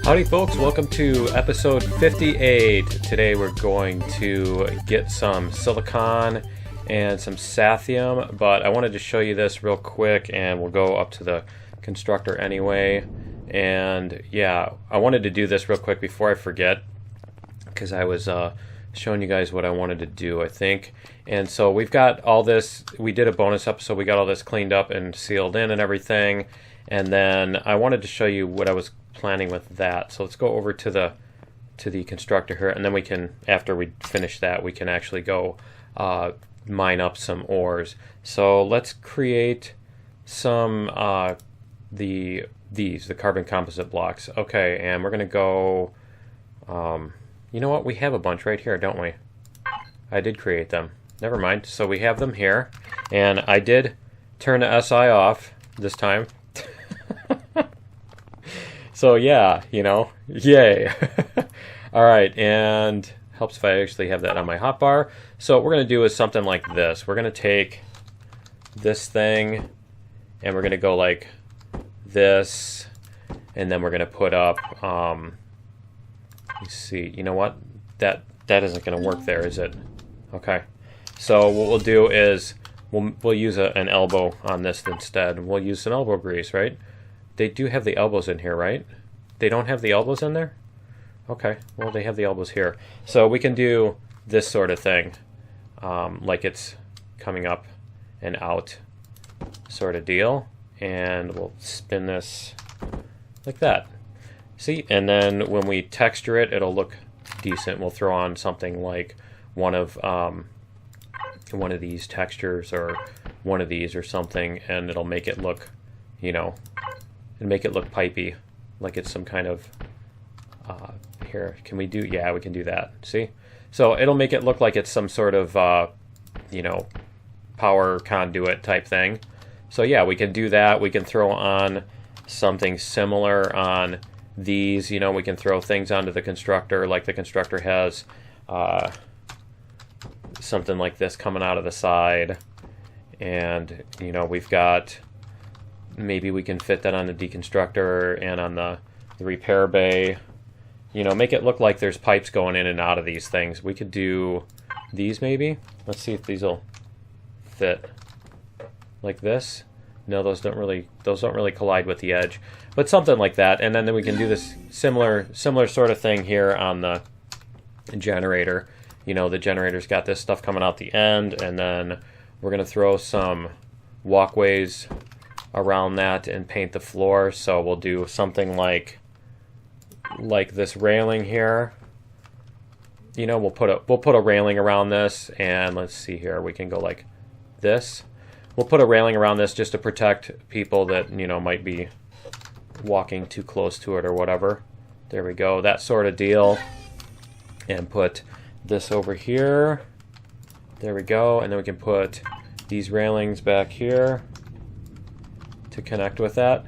Howdy folks, welcome to episode 58. Today we're going to get some silicon and some sathium, but I wanted to show you this real quick and we'll go up to the constructor anyway. And yeah, I wanted to do this real quick before I forget, because I was showing you guys what I wanted to do, I think. And so we've got all this, we did a bonus episode, we got all this cleaned up and sealed in and everything. And then I wanted to show you what I was planning with that. So let's go over to the constructor here, and then we can, after we finish that, we can actually go mine up some ores. So let's create some the carbon composite blocks. Okay, and we're gonna go. You know what? We have a bunch right here, don't we? I did create them. Never mind. So we have them here, and I did turn the SI off this time. So yeah, you know, yay. All right, and helps if I actually have that on my hotbar. So what we're going to do is something like this. We're going to take this thing, and we're going to go like this, and then we're going to put up, let's see, you know what? That isn't going to work there, is it? Okay. So what we'll do is we'll use an elbow on this instead. We'll use some elbow grease, right? They do have the elbows in here, right? They don't have the elbows in there? Okay, well they have the elbows here. So we can do this sort of thing, like it's coming up and out sort of deal. And we'll spin this like that. See, and then when we texture it, it'll look decent. We'll throw on something like one of these textures or one of these or something, and it'll make it look, you know, and make it look pipey, like it's some kind of, here, can we do, yeah, we can do that, see? So it'll make it look like it's some sort of, you know, power conduit type thing. So yeah, we can do that. We can throw on something similar on these, you know, we can throw things onto the constructor, like the constructor has something like this coming out of the side. And, you know, we've got, maybe we can fit that on the deconstructor and on the repair bay. You know, make it look like there's pipes going in and out of these things. We could do these maybe. Let's see if these will fit like this. No, those don't really collide with the edge. But something like that. And then we can do this similar sort of thing here on the generator. You know, the generator's got this stuff coming out the end, and then we're going to throw some walkways around that and paint the floor. So we'll do something like this railing here. You know, we'll put a railing around this, and let's see here, we can go like this. We'll put a railing around this just to protect people that, you know, might be walking too close to it or whatever. There we go, that sort of deal. And put this over here. There we go, and then we can put these railings back here to connect with that,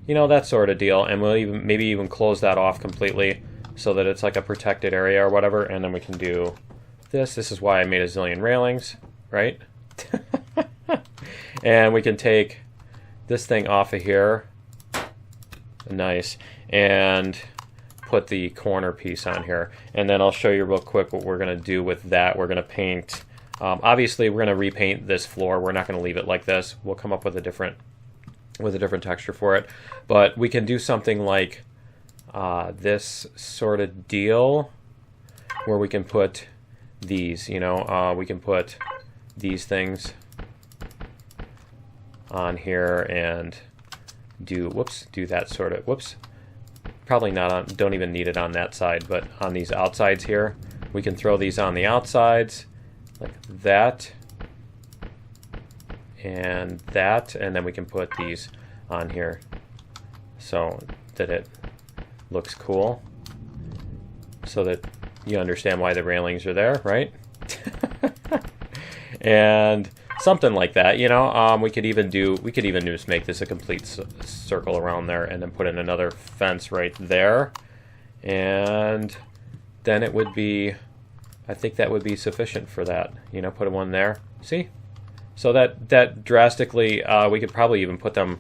you know, that sort of deal. And we'll maybe even close that off completely so that it's like a protected area or whatever. And then we can do this. This is why I made a zillion railings, right? And we can take this thing off of here, nice, and put the corner piece on here. And then I'll show you real quick what we're going to do with that. We're going to paint, obviously we're going to repaint this floor. We're not going to leave it like this. We'll come up with a different texture for it, but we can do something like this sort of deal where we can put these, you know, we can put these things on here and do that sort of, probably not on, don't even need it on that side, but on these outsides here, we can throw these on the outsides like that. And then we can put these on here so that it looks cool, so that you understand why the railings are there, right? And something like that, you know. We could even just make this a complete circle around there, and then put in another fence right there, and then it would be, I think that would be sufficient for that, you know. Put one there, see? So that drastically, we could probably even put them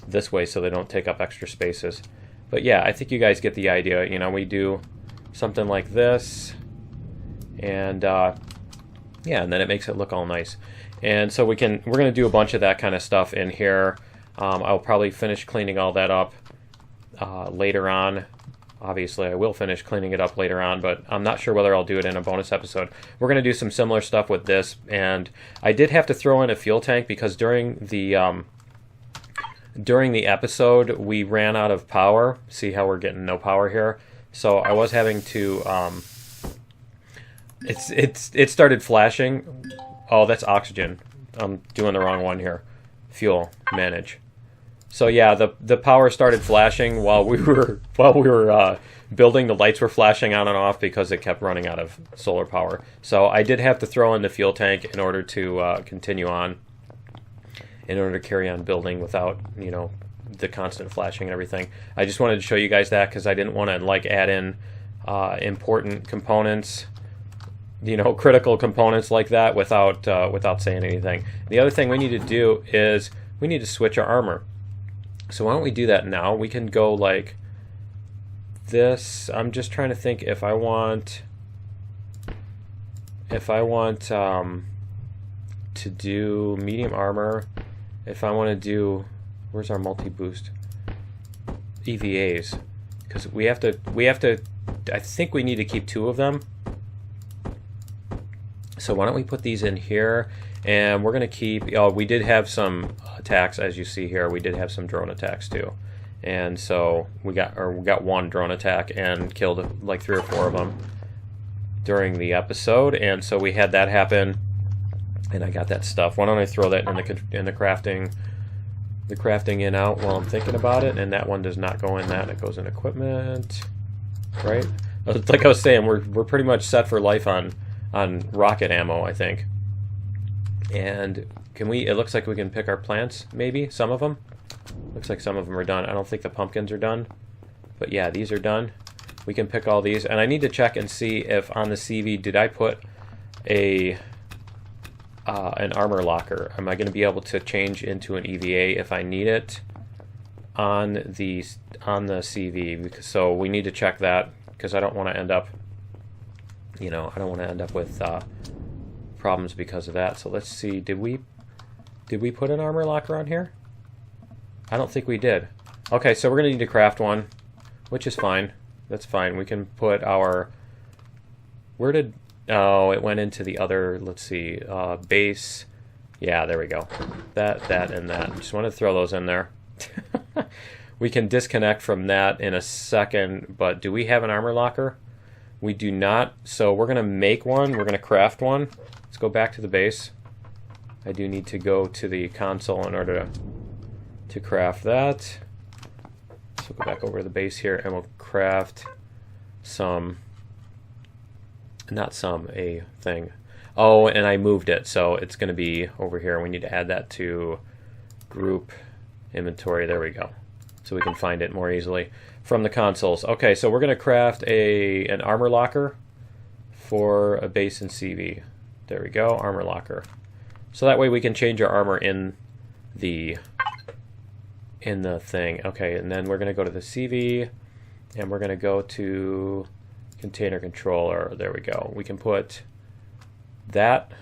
this way so they don't take up extra spaces. But yeah, I think you guys get the idea. You know, we do something like this, and yeah, and then it makes it look all nice. And so we're going to do a bunch of that kind of stuff in here. I'll probably finish cleaning all that up later on. Obviously, I will finish cleaning it up later on, but I'm not sure whether I'll do it in a bonus episode. We're going to do some similar stuff with this, and I did have to throw in a fuel tank because during the episode we ran out of power. See how we're getting no power here? So I was having to. It started flashing. Oh, that's oxygen. I'm doing the wrong one here. Fuel, manage. So yeah, the power started flashing while we were building. The lights were flashing on and off because it kept running out of solar power. So I did have to throw in the fuel tank in order to continue on, in order to carry on building without, you know, the constant flashing and everything. I just wanted to show you guys that because I didn't want to like add in important components, you know, critical components like that without saying anything. The other thing we need to do is we need to switch our armor. So why don't we do that now? We can go like this. I'm just trying to think if I want to do medium armor, if I want to do, where's our multi-boost? EVAs, because we have to, I think we need to keep 2 of them. So why don't we put these in here, and we're going to keep, oh, we did have some attacks, as you see here. We did have some drone attacks too. And so we got 1 drone attack and killed like 3 or 4 of them during the episode, and so we had that happen, and I got that stuff. Why don't I throw that in the crafting in out while I'm thinking about it? And that one does not go in that. It goes in equipment, right? Like I was saying, we're pretty much set for life on rocket ammo, I think. And can we? It looks like we can pick our plants. Maybe some of them. Looks like some of them are done. I don't think the pumpkins are done, but yeah, these are done. We can pick all these, and I need to check and see if on the CV did I put an armor locker. Am I going to be able to change into an EVA if I need it on the CV? So we need to check that because I don't want to end up, you know, I don't want to end up with problems because of that. So let's see. Did we put an armor locker on here? I don't think we did. Okay, so we're going to need to craft one, which is fine. That's fine. We can put our... Where did... Oh, it went into the other... Let's see. Base. Yeah, there we go. That, and that. Just want to throw those in there. We can disconnect from that in a second, but do we have an armor locker? We do not. So we're going to make one. We're going to craft one. Let's go back to the base. I do need to go to the console in order to craft that. So go back over to the base here and we'll craft some, a thing. Oh, and I moved it, so it's going to be over here. We need to add that to group inventory. There we go. So we can find it more easily from the consoles. Okay, so we're going to craft an armor locker for a base and CV. There we go, armor locker. So that way we can change our armor in the thing. Okay, and then we're going to go to the CV, and we're going to go to container controller. There we go. We can put that.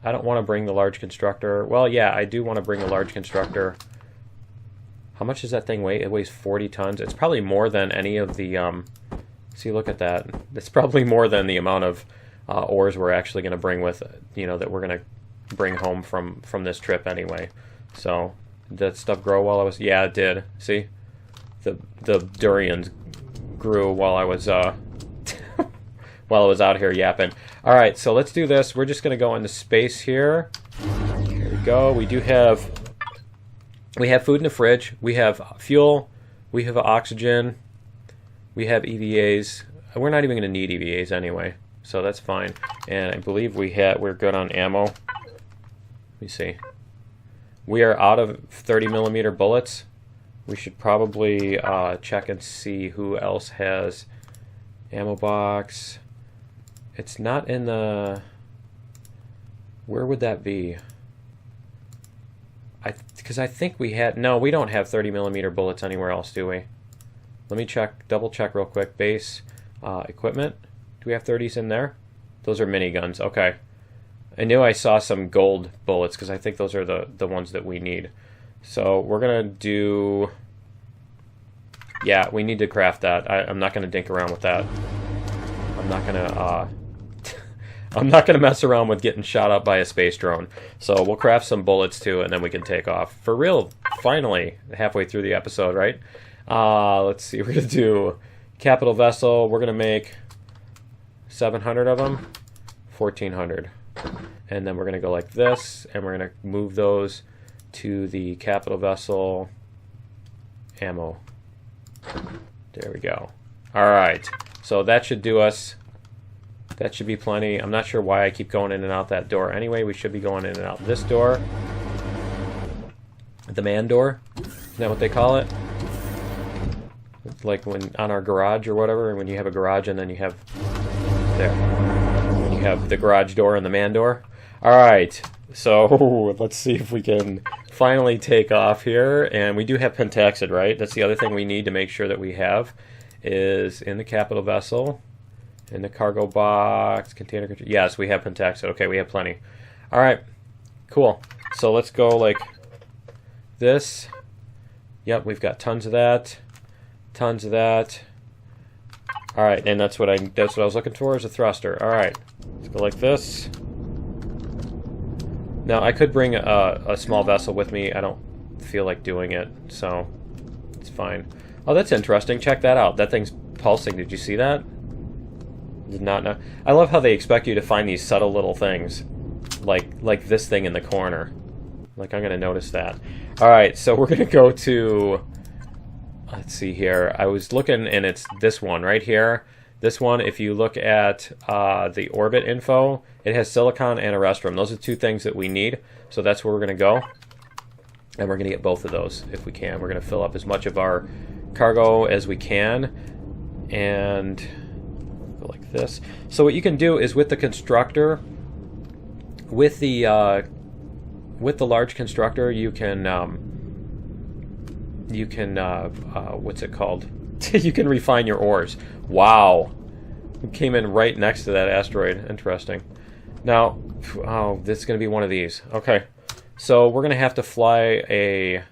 I don't want to bring the large constructor. Well, yeah, I do want to bring a large constructor. How much does that thing weigh? It weighs 40 tons. It's probably more than any of the... see, look at that. It's probably more than the amount of ores we're actually going to bring with, you know, that we're going to bring home from this trip anyway. So... Did that stuff grow while I was... Yeah, it did. See? The durians grew while I was while I was out here yapping. Alright, so let's do this. We're just going to go into space here. There we go. We have food in the fridge. We have fuel. We have oxygen. We have EVAs. We're not even going to need EVAs anyway, so that's fine. And I believe we're good on ammo. Let me see. We are out of 30mm bullets. We should probably check and see who else has ammo box. It's not in the... Where would that be? Because I think we had... No, we don't have 30mm bullets anywhere else, do we? Let me double check real quick. Base equipment. Do we have 30s in there? Those are miniguns. Okay. I knew I saw some gold bullets because I think those are the ones that we need. So we're going to do... Yeah, we need to craft that. I'm not going to dink around with that. I'm not going to... I'm not going to mess around with getting shot up by a space drone. So we'll craft some bullets too, and then we can take off. For real, finally, halfway through the episode, right? Let's see, we're going to do capital vessel. We're going to make 700 of them, 1,400. And then we're going to go like this, and we're going to move those to the capital vessel ammo. There we go. All right, so that should do us. That should be plenty. I'm not sure why I keep going in and out that door. Anyway, we should be going in and out this door. The man door. Isn't that what they call it? It's like when on our garage or whatever, when you have a garage and then you have... There. When you have the garage door and the man door. Alright, so let's see if we can finally take off here. And we do have pentaxid, right? That's the other thing we need to make sure that we have is in the capital vessel. In the cargo box, container... Yes, we have pentaxid. Okay, we have plenty. All right, cool. So let's go like this. Yep, we've got tons of that. Tons of that. All right, and that's what I was looking for is a thruster. All right, let's go like this. Now, I could bring a small vessel with me. I don't feel like doing it, so it's fine. Oh, that's interesting. Check that out. That thing's pulsing. Did you see that? Did not know. I love how they expect you to find these subtle little things, like this thing in the corner. Like, I'm going to notice that. All right, so we're going to go to, let's see here. I was looking, and it's this one right here. This one, if you look at the orbit info, it has silicon and Erestrum. Those are two things that we need, so that's where we're going to go. And we're going to get both of those if we can. We're going to fill up as much of our cargo as we can, and... like this. So what you can do is with the constructor, with the large constructor, you can what's it called? You can refine your ores. Wow, it came in right next to that asteroid. Interesting. Now, oh, this is going to be one of these. Okay, so we're going to have to fly a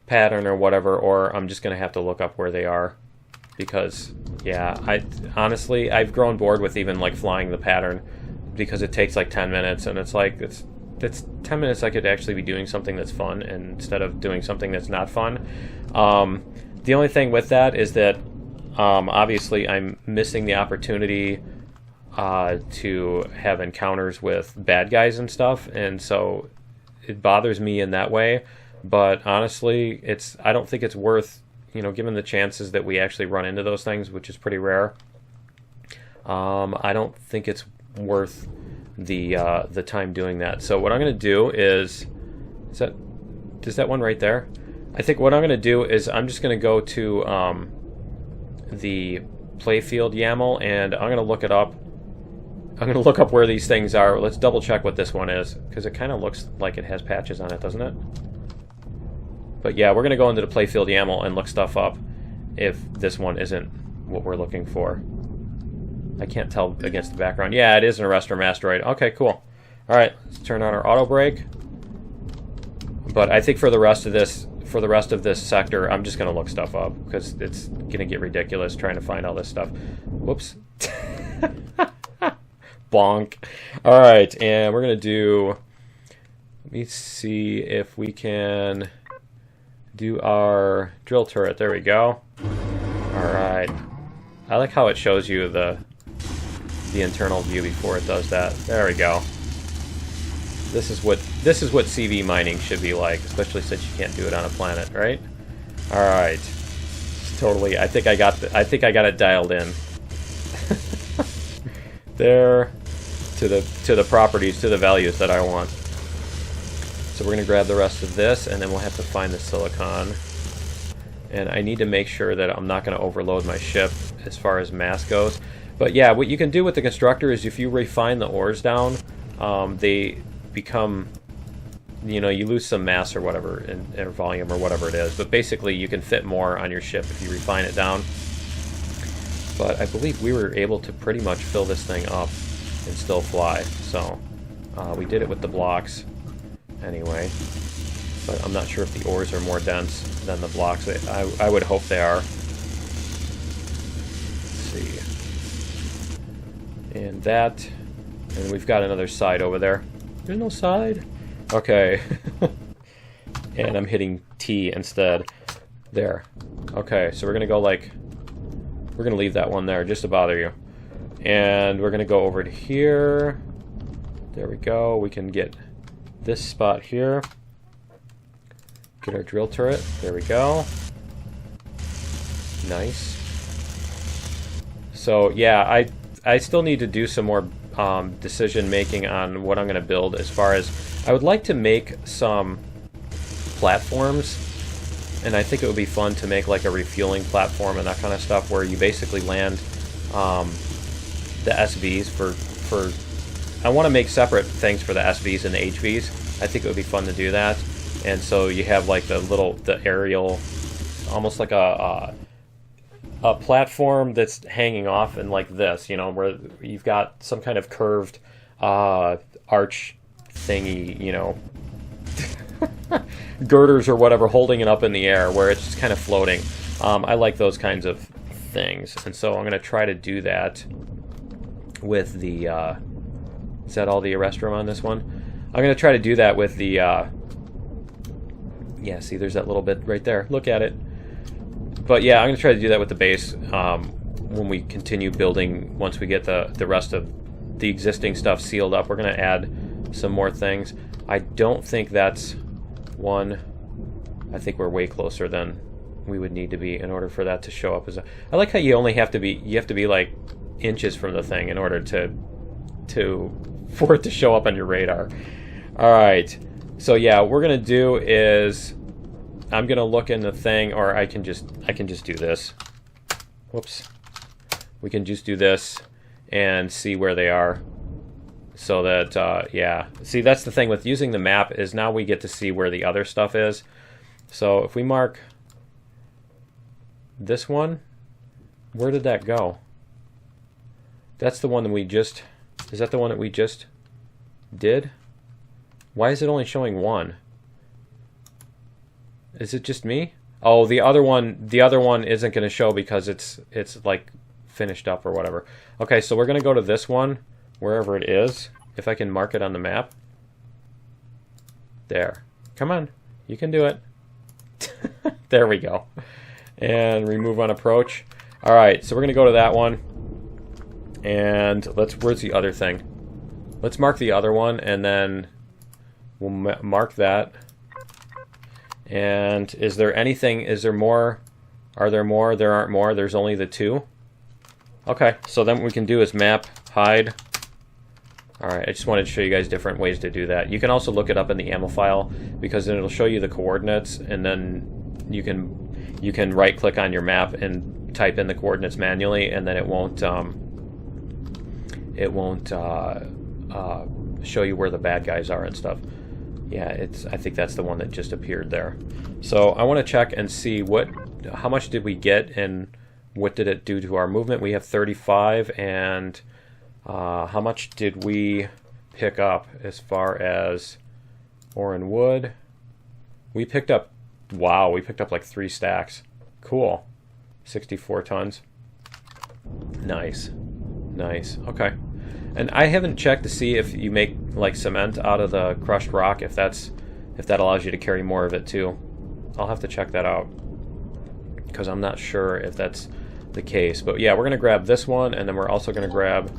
pattern or whatever, or I'm just going to have to look up where they are. Because, yeah, honestly, I've grown bored with even, like, flying the pattern because it takes, like, 10 minutes, and it's like, it's 10 minutes I could actually be doing something that's fun instead of doing something that's not fun. The only thing with that is that, obviously, I'm missing the opportunity to have encounters with bad guys and stuff, and so it bothers me in that way, but honestly, I don't think it's worth... You know, given the chances that we actually run into those things, which is pretty rare, I don't think it's worth the time doing that. So what I'm going to do is that one right there? I think what I'm going to do is I'm just going to go to the playfield YAML, and I'm going to look it up. I'm going to look up where these things are. Let's double check what this one is, because it kind of looks like it has patches on it, doesn't it? But yeah, we're going to go into the playfield YAML and look stuff up if this one isn't what we're looking for. I can't tell against the background. Yeah, it is an Erestrum asteroid. Okay, cool. All right, let's turn on our auto brake. But I think for the rest of this sector, I'm just going to look stuff up because it's going to get ridiculous trying to find all this stuff. Whoops. Bonk. All right, and we're going to do... Let me see if we can... do our drill turret. There we go. Alright. I like how it shows you the internal view before it does that. There we go. This is what CV mining should be like, especially since you can't do it on a planet, right? Alright. Totally. I think I got it dialed in. There to the properties, to the values that I want. So we're going to grab the rest of this, and then we'll have to find the silicon. And I need to make sure that I'm not going to overload my ship as far as mass goes. But yeah, what you can do with the constructor is if you refine the ores down, they become you know, you lose some mass or whatever, or volume or whatever it is. But basically, you can fit more on your ship if you refine it down. But I believe we were able to pretty much fill this thing up and still fly. So we did it with the blocks anyway. But I'm not sure if the ores are more dense than the blocks. I would hope they are. Let's see. And that. And we've got another side over there. There's no side? Okay. And I'm hitting T instead. There. Okay, so we're going to go like... We're going to leave that one there just to bother you. And we're going to go over to here. There we go. We can get this spot here. Get our drill turret. There we go. Nice. So, yeah, I still need to do some more decision making on what I'm going to build, as far as I would like to make some platforms. And I think it would be fun to make like a refueling platform and that kind of stuff, where you basically land the SVs for I want to make separate things for the SVs and the HVs. I think it would be fun to do that. And so you have like the aerial, almost like a platform that's hanging off, and like this, you know, where you've got some kind of curved arch thingy, you know, girders or whatever, holding it up in the air where it's just kind of floating. I like those kinds of things, and so I'm going to try to do that with the is that all the Erestrum on this one? I'm going to try to do that with the yeah, see, there's that little bit right there, look at it. But yeah, I'm going to try to do that with the base when we continue building. Once we get the rest of the existing stuff sealed up, we're going to add some more things. I don't think that's one. I think we're way closer than we would need to be in order for that to show up as a... I like how you only have to be like inches from the thing in order for it to show up on your radar. All right. So yeah, what we're going to do is I'm going to look in the thing, or I can just do this. Whoops. We can just do this and see where they are. So that, yeah. See, that's the thing with using the map, is now we get to see where the other stuff is. So if we mark this one, where did that go? That's the one that we just... Is that the one that we just did? Why is it only showing one? Is it just me? Oh, the other one isn't going to show because it's like finished up or whatever. Okay, so we're going to go to this one, wherever it is, if I can mark it on the map. There. Come on. You can do it. There we go. And remove on approach. All right, so we're going to go to that one. And where's the other thing? Let's mark the other one, and then we'll mark that. And is there anything, is there more? Are there more? There aren't more. There's only the two. Okay, so then what we can do is map, hide. Alright, I just wanted to show you guys different ways to do that. You can also look it up in the YAML file, because then it'll show you the coordinates, and then you can right click on your map and type in the coordinates manually, and then it won't show you where the bad guys are and stuff. Yeah, I think that's the one that just appeared there. So I want to check and see how much did we get and what did it do to our movement. We have 35, and how much did we pick up as far as ore and wood? We picked up, wow, we picked up like 3 stacks. Cool. 64 tons. Nice. Nice. Okay. And I haven't checked to see if you make like cement out of the crushed rock, if that allows you to carry more of it too. I'll have to check that out, because I'm not sure if that's the case. But yeah, we're gonna grab this one, and then we're also gonna grab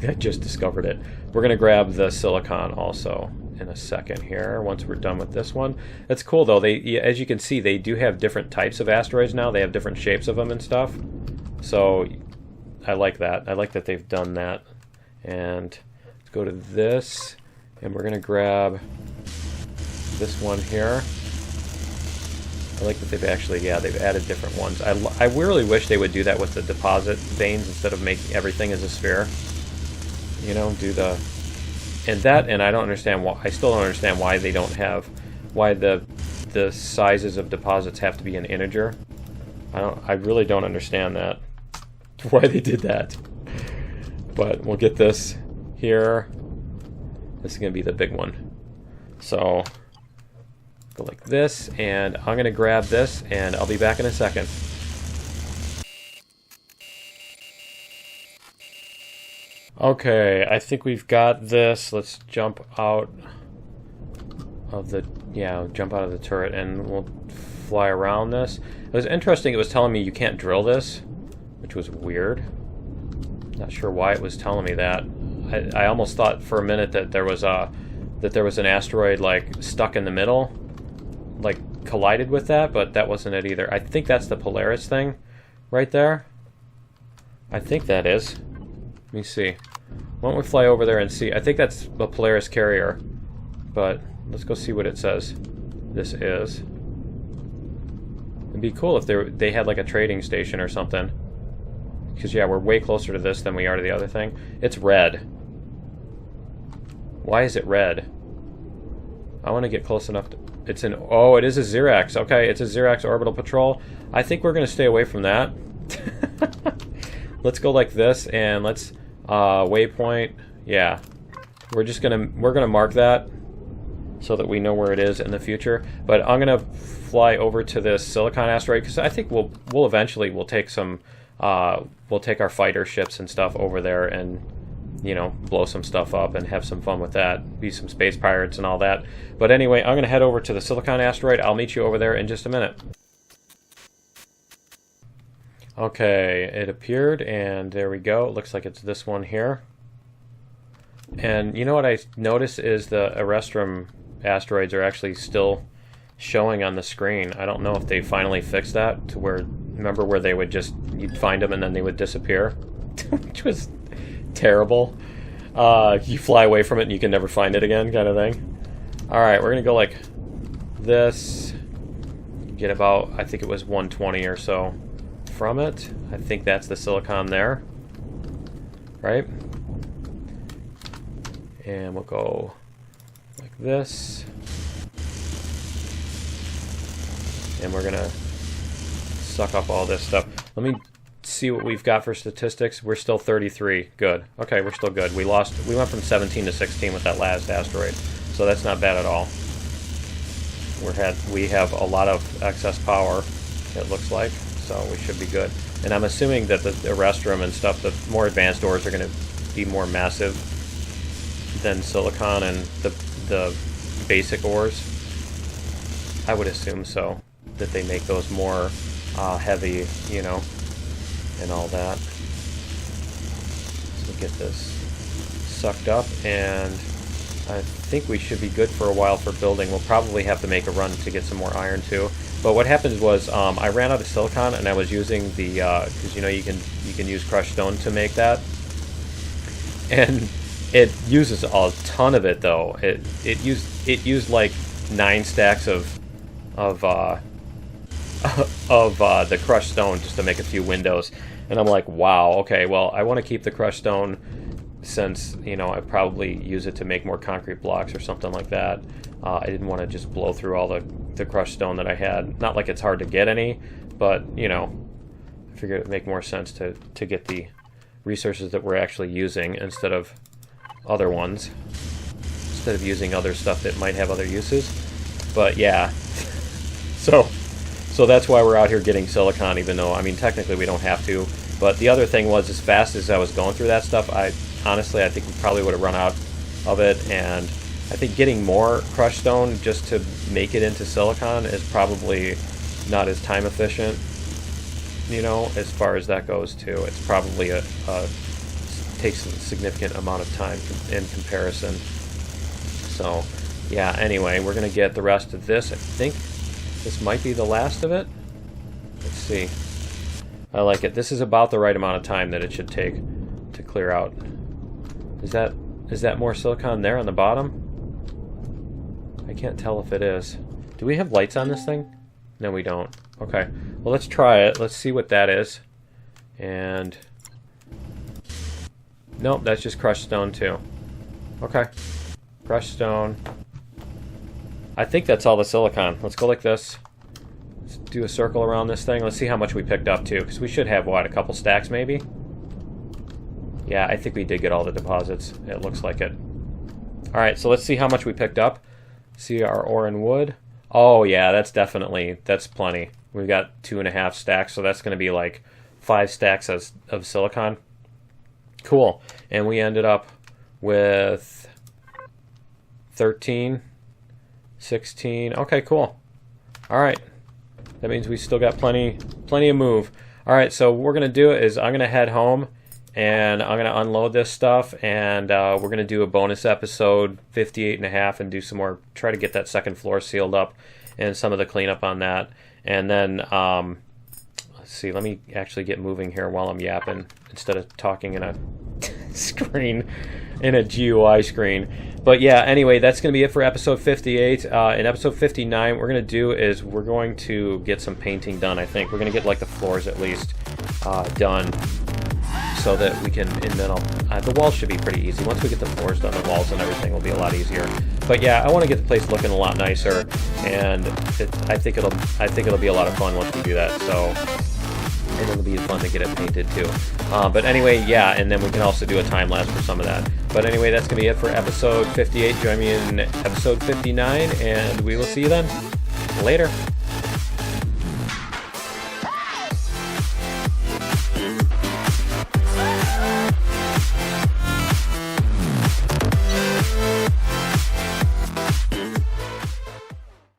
I just discovered it. We're gonna grab the silicon also in a second here, once we're done with this one. It's cool though. As you can see, they do have different types of asteroids now. They have different shapes of them and stuff. So I like that. I like that they've done that. And let's go to this, and we're gonna grab this one here. I like that they've actually, yeah, they've added different ones. I really wish they would do that with the deposit veins instead of making everything as a sphere. You know, do and I don't understand why. I still don't understand why they don't have, why the sizes of deposits have to be an integer. I really don't understand that, why they did that. But we'll get this here. This is gonna be the big one. So go like this, and I'm gonna grab this, and I'll be back in a second. Okay, I think we've got this. Let's jump out of the, jump out of the turret, and we'll fly around this. It was interesting, it was telling me you can't drill this, which was weird. Not sure why it was telling me that. I almost thought for a minute that there was an asteroid like stuck in the middle, like collided with that, but that wasn't it either. I think that's the Polaris thing right there. I think that is. Let me see. Why don't we fly over there and see? I think that's a Polaris carrier, but let's go see what it says. This is. It'd be cool if they had like a trading station or something. Because yeah, we're way closer to this than we are to the other thing. It's red. Why is it red? I want to get close enough to... It's an... Oh, it is a Xerax. Okay, it's a Xerax orbital patrol. I think we're going to stay away from that. Let's go like this, and let's waypoint. Yeah, we're gonna mark that so that we know where it is in the future. But I'm gonna fly over to this Silicon asteroid because I think we'll eventually take some we'll take our fighter ships and stuff over there and blow some stuff up and have some fun with that. Be some space pirates and all that. But anyway, I'm gonna head over to the Silicon asteroid. I'll meet you over there in just a minute. Okay, it appeared, and there we go. It looks like it's this one here. And you know what I noticed is the Erestrum asteroids are actually still showing on the screen. I don't know if they finally fixed that to where, remember where they would just, you'd find them and then they would disappear? Which was terrible. You fly away from it and you can never find it again, kind of thing. Alright, we're going to go like this. Get about, I think it was 120 or so from it. I think that's the Silicon there, right? And we'll go like this, and we're gonna suck up all this stuff. Let me see what we've got for statistics. We're still 33. Good. Okay, we're still good. We went from 17 to 16 with that last asteroid, so that's not bad at all. We have a lot of excess power, it looks like. So we should be good. And I'm assuming that the Erestrum and stuff, the more advanced ores are going to be more massive than Silicon and the basic ores. I would assume so, that they make those more heavy, and all that. So get this sucked up, and I think we should be good for a while for building. We'll probably have to make a run to get some more iron too. But what happened was I ran out of silicon, and I was using the because you can use crushed stone to make that, and it uses a ton of it though. It used like 9 stacks of the crushed stone just to make a few windows, and I'm like, wow, okay, well I want to keep the crushed stone since I probably use it to make more concrete blocks or something like that. I didn't want to just blow through all the crushed stone that I had. Not like it's hard to get any, but I figured it would make more sense to get the resources that we're actually using instead of other ones, instead of using other stuff that might have other uses. But yeah, so that's why we're out here getting silicon, even though technically we don't have to. But the other thing was, as fast as I was going through that stuff, honestly I think we probably would have run out of it, and I think getting more crushed stone just to make it into silicon is probably not as time efficient, as far as that goes too. It's probably takes a significant amount of time in comparison. So yeah, anyway, we're gonna get the rest of this. I think this might be the last of it. Let's see. I like it. This is about the right amount of time that it should take to clear out. Is that more silicon there on the bottom? I can't tell if it is. Do we have lights on this thing? No, we don't. Okay. Well, let's try it. Let's see what that is. And... nope, that's just crushed stone too. Okay. Crushed stone. I think that's all the silicon. Let's go like this. Let's do a circle around this thing. Let's see how much we picked up too, because we should have, what, a couple stacks maybe? Yeah, I think we did get all the deposits. It looks like it. Alright, so let's see how much we picked up. See our ore and wood. Oh yeah, that's plenty. We've got 2.5 stacks, so that's going to be like 5 stacks of silicon. Cool. And we ended up with 13, 16. Okay, cool. Alright. That means we still got plenty of move. Alright, so what we're going to do is I'm going to head home and I'm going to unload this stuff, and we're going to do a bonus episode, 58.5, and do some more, try to get that second floor sealed up and some of the cleanup on that. And then, let's see, let me actually get moving here while I'm yapping instead of talking in a screen, in a GUI screen. But yeah, anyway, that's going to be it for episode 58. In episode 59, what we're going to do is we're going to get some painting done, I think. We're going to get like the floors at least done, so that we can, and then the walls should be pretty easy. Once we get the floors done, the walls and everything will be a lot easier. But yeah, I want to get the place looking a lot nicer, and I think it'll be a lot of fun once we do that. So, and it'll be fun to get it painted too. But anyway, yeah, and then we can also do a time lapse for some of that. But anyway, that's gonna be it for episode 58. Join me in episode 59, and we will see you then. Later.